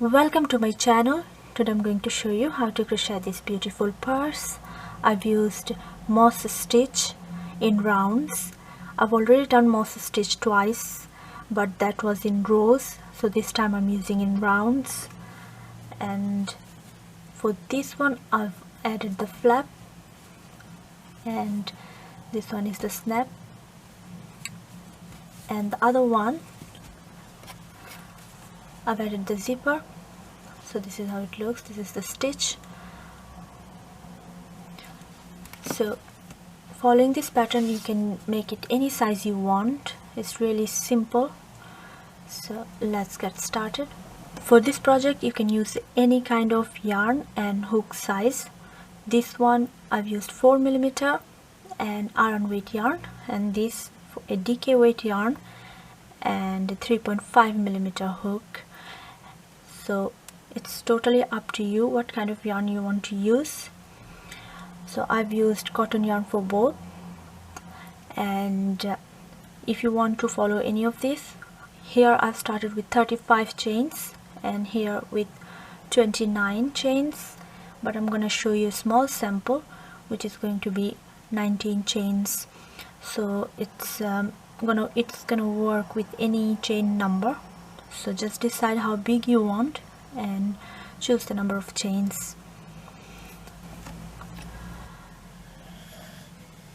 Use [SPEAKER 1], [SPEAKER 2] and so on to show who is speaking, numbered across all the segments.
[SPEAKER 1] Welcome to my channel. Today I'm going to show you how to crochet this beautiful purse. I've used moss stitch in rounds. I've already done moss stitch twice, but that was in rows, so this time I'm using in rounds. And for this one I've added the flap, and this one is the snap, and the other one I've added the zipper. So this is how it looks. This is the stitch. So following this pattern, you can make it any size you want. It's really simple. So let's get started. For this project you can use any kind of yarn and hook size. This one I've used 4mm and aran weight yarn, and this a DK weight yarn and a 3.5mm hook. So it's totally up to you what kind of yarn you want to use. So I've used cotton yarn for both, and if you want to follow any of this, here I've started with 35 chains and here with 29 chains, but I'm gonna show you a small sample which is going to be 19 chains. So it's gonna work with any chain number. So just decide how big you want and choose the number of chains.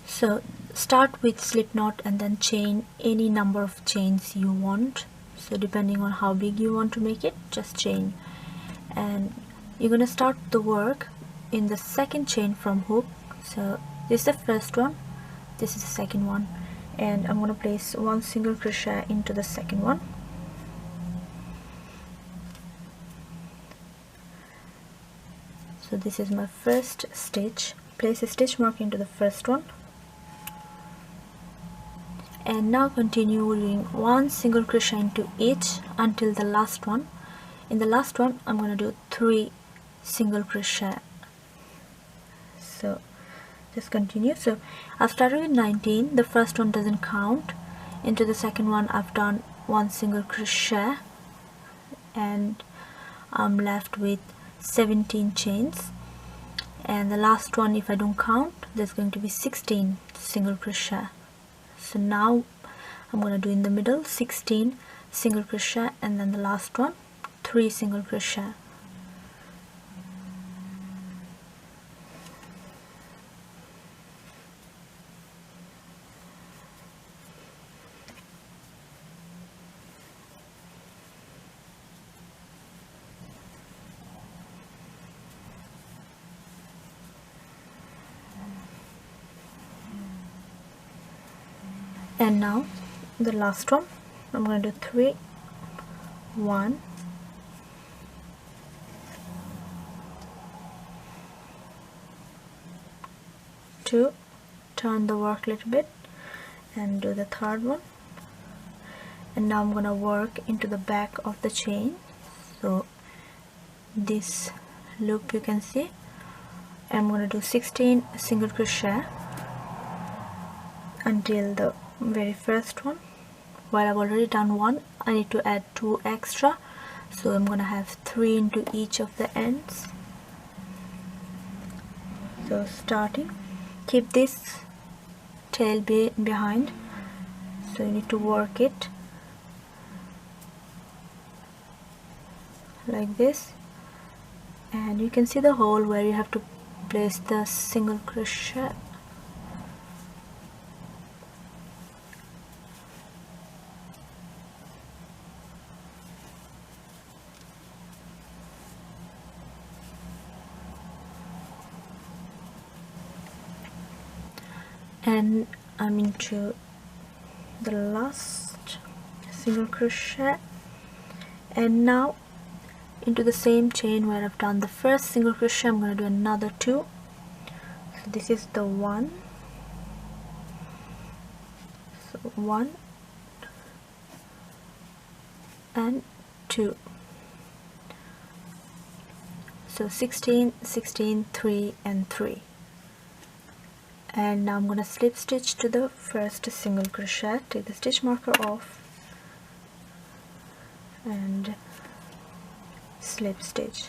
[SPEAKER 1] So start with slip knot and then chain any number of chains you want. So depending on how big you want to make it, just chain. And you're gonna start the work in the second chain from hook. So this is the first one, this is the second one, and I'm gonna place one single crochet into the second one. So this is my first stitch. Place a stitch mark into the first one, and now continue doing one single crochet into each until the last one. In the last one I'm going to do 3 single crochet. So just continue. So I've started with 19, the first one doesn't count. Into the second one I've done 1 single crochet, and I'm left with 17 chains, and the last one, if I don't count, there's going to be 16 single crochet. So now I'm going to do in the middle 16 single crochet, and then the last one 3 single crochet. And now the last one, I'm going to do 3, 1, 2, turn the work a little bit and do the third one. And now I'm going to work into the back of the chain. So this loop you can see, I'm going to do 16 single crochet until the very first one. While I've already done 1, I need to add 2 extra, so I'm gonna have 3 into each of the ends. So starting, keep this tail behind, so you need to work it like this, and you can see the hole where you have to place the single crochet. And I'm into the last single crochet, and now into the same chain where I've done the first single crochet, I'm going to do another 2. So this is the 1, so 1 and 2, so 16, 16, 3 and 3. And now I'm going to slip stitch to the first single crochet, take the stitch marker off and slip stitch.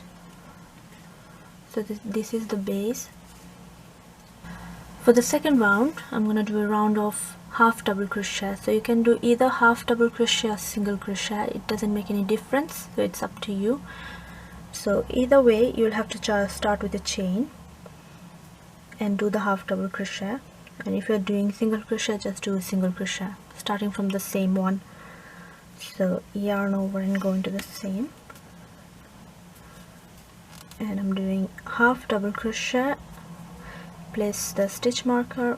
[SPEAKER 1] So this is the base. For the second round, I'm going to do a round of half double crochet. So you can do either half double crochet or single crochet, it doesn't make any difference, so it's up to you. So either way, you'll have to start with a chain and do the half double crochet, and if you're doing single crochet, just do a single crochet starting from the same one. So yarn over and go into the same, and I'm doing half double crochet, place the stitch marker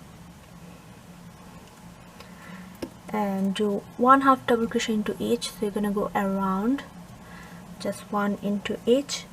[SPEAKER 1] and do 1 half double crochet into each. So you're gonna go around, just 1 into each,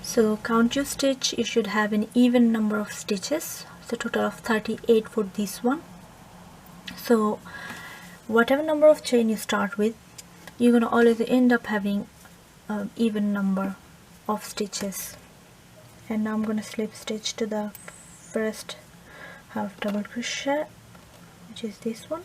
[SPEAKER 1] so count your stitch. You should have an even number of stitches, so total of 38 for this one. So whatever number of chain you start with, you're gonna always end up having an even number of stitches. And now I'm gonna slip stitch to the first half double crochet, which is this one.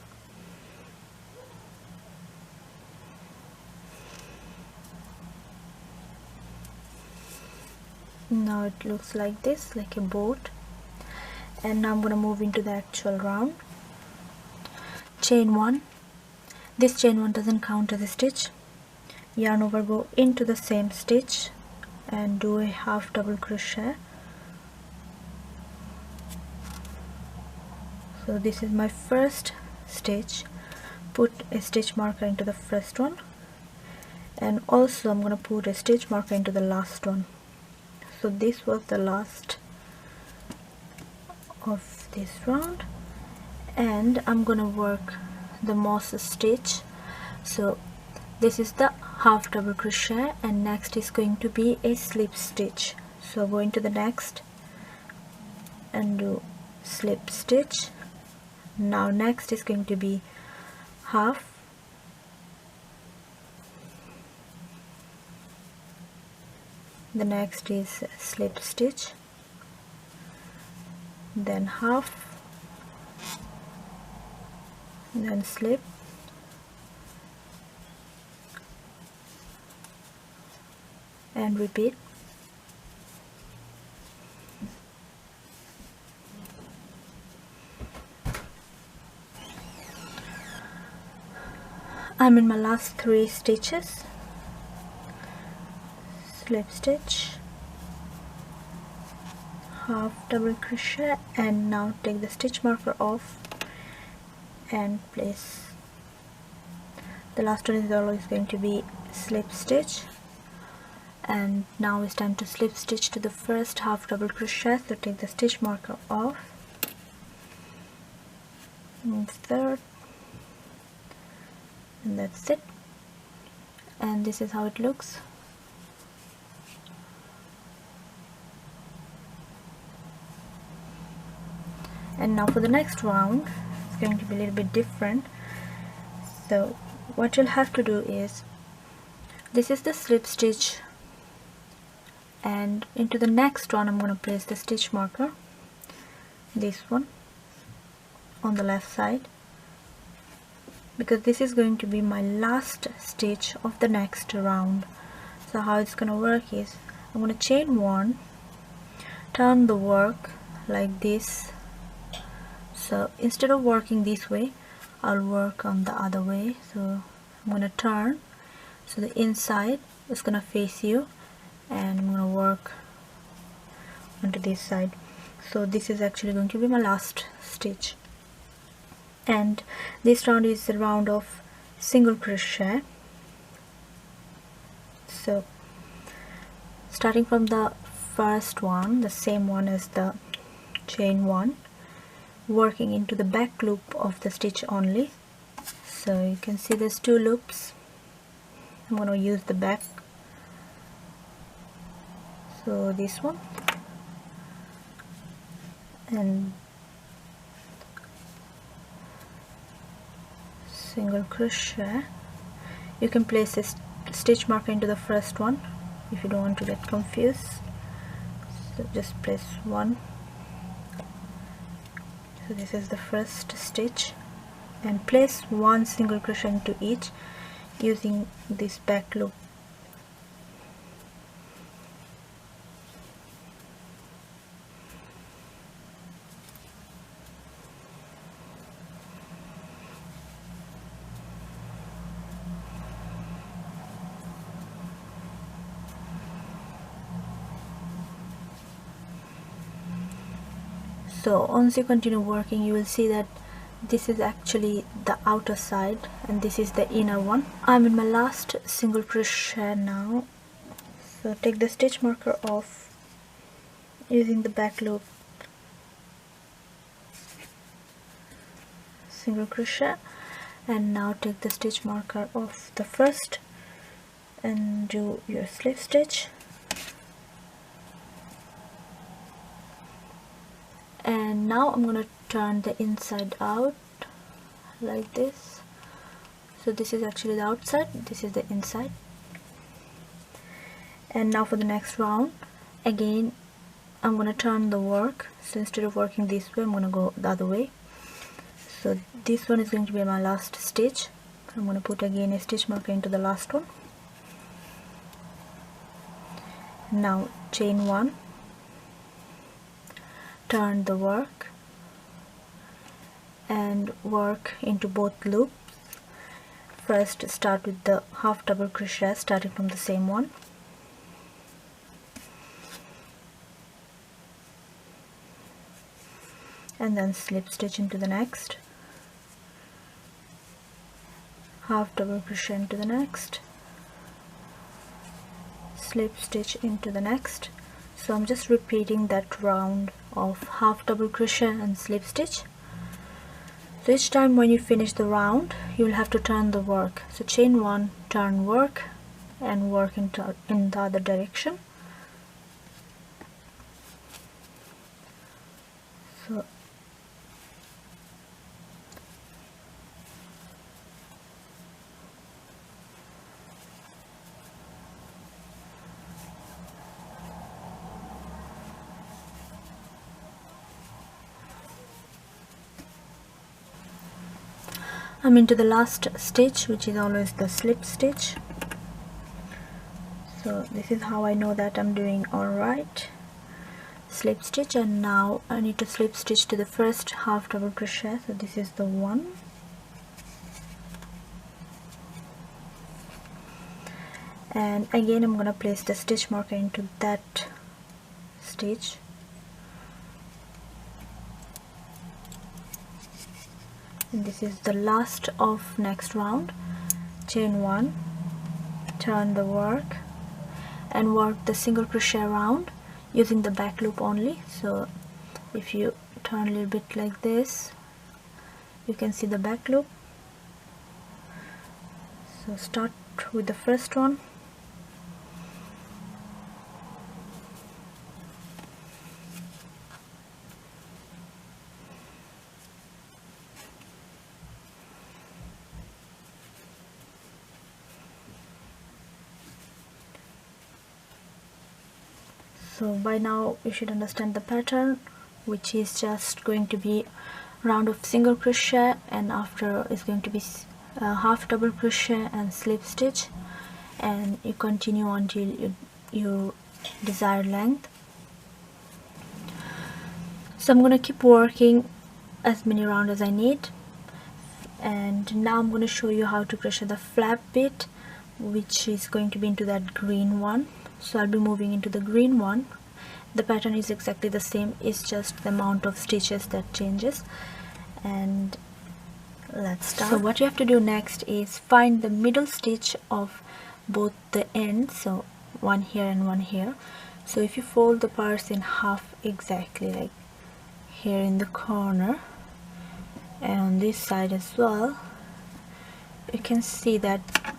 [SPEAKER 1] Now it looks like this, like a boat. And now I'm going to move into the actual round. Chain 1. This chain 1 doesn't count as a stitch. Yarn over, go into the same stitch and do a half double crochet. So this is my first stitch. Put a stitch marker into the first one, and also I'm going to put a stitch marker into the last one. So this was the last of this round, and I'm gonna work the moss stitch. So this is the half double crochet, and next is going to be a slip stitch. So go into the next and do slip stitch. Now next is going to be half, the next is slip stitch, then half, then slip, and repeat. I'm in my last 3 stitches. Slip stitch, half double crochet, and now take the stitch marker off and place. The last one is always going to be slip stitch, and now it's time to slip stitch to the first half double crochet. So take the stitch marker off, and third, and that's it. And this is how it looks. And now for the next round, it's going to be a little bit different. So what you'll have to do is, this is the slip stitch, and into the next one I'm going to place the stitch marker, this one on the left side, because this is going to be my last stitch of the next round. So how it's going to work is, I'm going to chain 1, turn the work like this. So instead of working this way, I'll work on the other way. So I'm going to turn, so the inside is going to face you, and I'm going to work onto this side. So this is actually going to be my last stitch, and this round is a round of single crochet. So starting from the first one, the same one as the chain 1, working into the back loop of the stitch only. So you can see there's 2 loops. I'm going to use the back, so this one, single crochet. You can place a stitch marker into the first one if you don't want to get confused. So just place one. So this is the first stitch, and place one single crochet into each using this back loop. So once you continue working, you will see that this is actually the outer side and this is the inner one. I'm in my last single crochet now, so take the stitch marker off using the back loop, single crochet, and now take the stitch marker off the first and do your slip stitch. And now I'm gonna turn the inside out like this. So this is actually the outside, this is the inside. And now for the next round, again I'm gonna turn the work. So instead of working this way, I'm gonna go the other way. So this one is going to be my last stitch. I'm gonna put again a stitch marker into the last one. Now chain one, turn the work and work into both loops. First start with the half double crochet starting from the same one, and then slip stitch into the next, half double crochet into the next, slip stitch into the next. So I'm just repeating that round of half double crochet and slip stitch. So each time when you finish the round, you will have to turn the work. So chain one, turn work, and work in the other direction. So I'm into the last stitch, which is always the slip stitch. So this is how I know that I'm doing alright. Slip stitch, and now I need to slip stitch to the first half double crochet. So this is the one, and again I'm gonna place the stitch marker into that stitch. And this is the last of next round. Chain one, turn the work, and work the single crochet round using the back loop only. So if you turn a little bit like this, you can see the back loop. So start with the first one, so by now you should understand the pattern, which is just going to be round of single crochet, and after is going to be half double crochet and slip stitch, and you continue until your desired length. So I'm going to keep working as many rounds as I need, and now I'm going to show you how to crochet the flap bit, which is going to be into that green one. So I'll be moving into the green one. The pattern is exactly the same, it's just the amount of stitches that changes. And let's start. So what you have to do next is find the middle stitch of both the ends, so one here and one here. So if you fold the parts in half exactly, like here in the corner and on this side as well, you can see that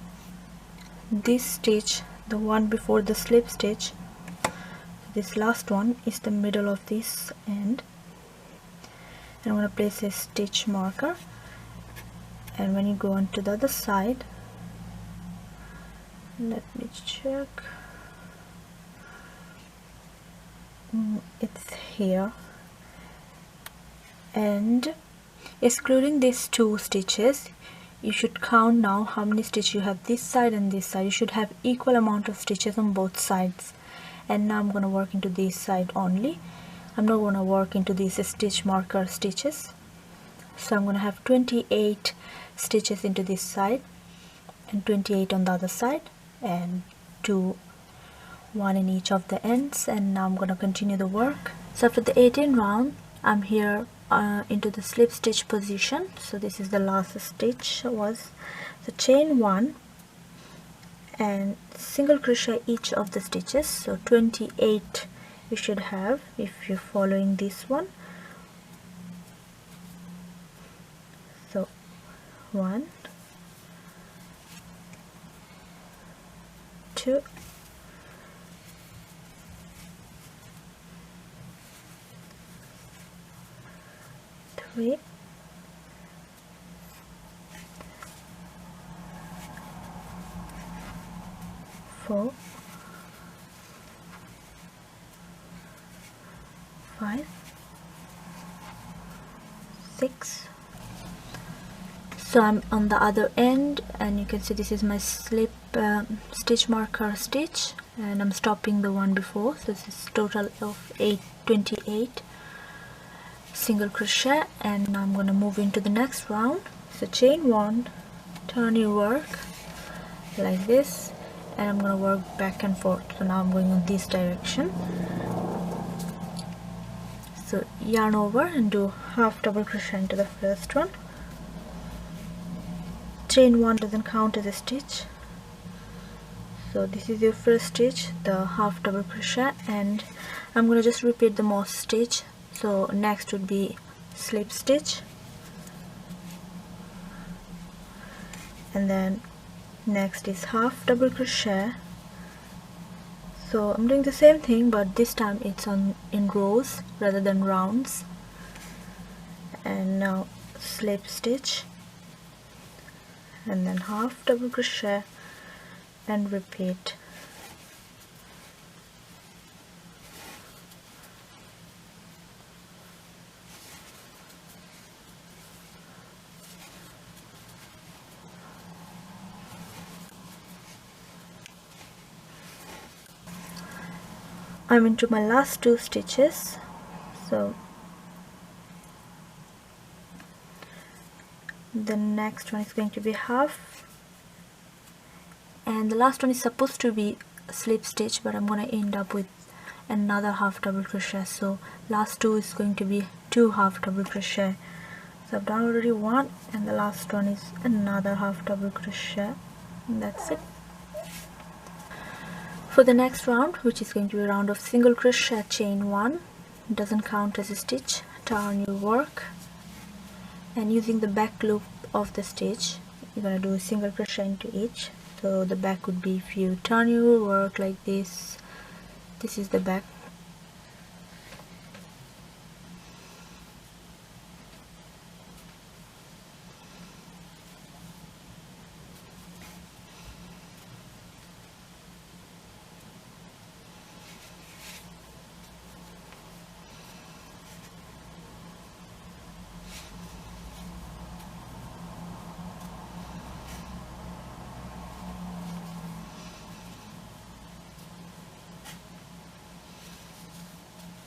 [SPEAKER 1] this stitch, the one before the slip stitch, this last one is the middle of this end. And I'm going to place a stitch marker and when you go on to the other side, let me check, it's here, and excluding these 2 stitches, you should count now how many stitches you have this side and this side. You should have equal amount of stitches on both sides. And now I'm going to work into this side only. I'm not going to work into these stitch marker stitches. So I'm going to have 28 stitches into this side and 28 on the other side, and 1 in each of the ends. And now I'm going to continue the work. So after the 18th round, I'm here into the slip stitch position. So this is the last stitch was the chain 1 and single crochet each of the stitches. So 28 you should have if you're following this one. So 1, 2, 3, 4, 5, 6. So I'm on the other end, and you can see this is my slip stitch marker stitch, and I'm stopping the one before. So this is total of 28 single crochet. And now I'm going to move into the next round. So chain 1, turn your work like this, and I'm going to work back and forth. So now I'm going in this direction. So yarn over and do half double crochet into the first one. Chain 1 doesn't count as a stitch, so this is your first stitch, the half double crochet, and I'm going to just repeat the most stitch. So next would be slip stitch, and then next is half double crochet. So I'm doing the same thing, but this time it's in rows rather than rounds. And now slip stitch, and then half double crochet and repeat. I'm into my last 2 stitches. So the next one is going to be half, and the last one is supposed to be a slip stitch, but I'm going to end up with another half double crochet. So last 2 is going to be 2 half double crochet. So I've done already 1, and the last one is another half double crochet, and that's it. For the next round, which is going to be a round of single crochet, chain 1, doesn't count as a stitch, turn your work, and using the back loop of the stitch, you're going to do a single crochet into each. So the back would be, if you turn your work like this, this is the back.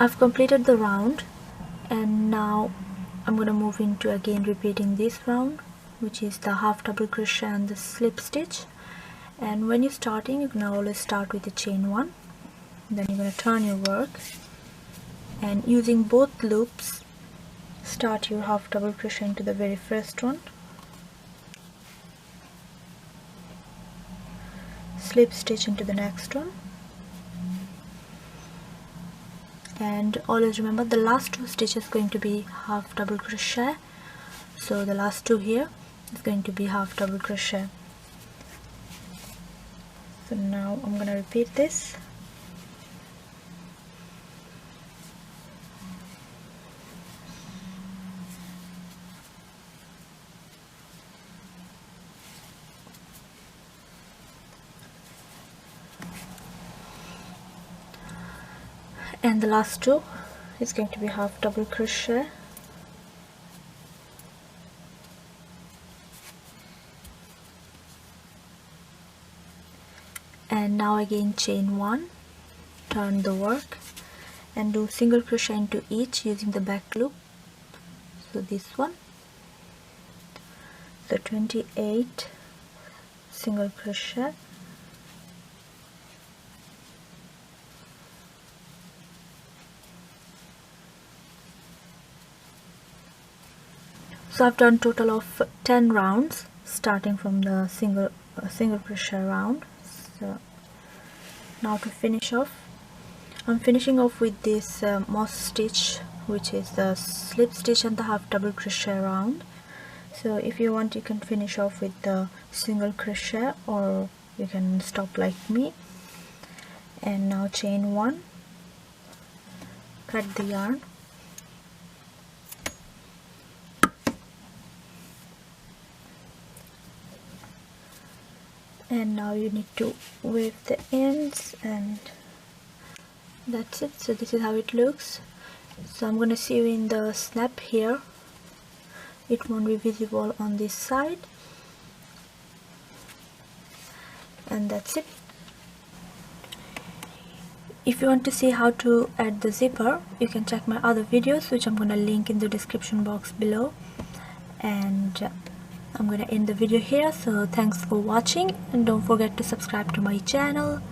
[SPEAKER 1] I've completed the round, and now I'm going to move into again repeating this round, which is the half double crochet and the slip stitch. And when you're starting, you can always start with the chain 1, then you're going to turn your work, and using both loops, start your half double crochet into the very first one, slip stitch into the next one, and always remember the last 2 stitches going to be half double crochet. So the last 2 here is going to be half double crochet. So now I'm going to repeat this. and the last two is going to be half double crochet, and now again chain 1, turn the work and do single crochet into each using the back loop. So this one, so 28 single crochet, so I've done total of 10 rounds starting from the single crochet round. So now to finish off, I'm finishing off with this moss stitch, which is the slip stitch and the half double crochet round. So if you want, you can finish off with the single crochet, or you can stop like me. And now chain 1, cut the yarn, and now you need to wave the ends, and that's it. So this is how it looks. So I'm gonna see you in the snap here. It won't be visible on this side, and that's it. If you want to see how to add the zipper, you can check my other videos, which I'm gonna link in the description box below. And I'm gonna end the video here. So thanks for watching, and don't forget to subscribe to my channel.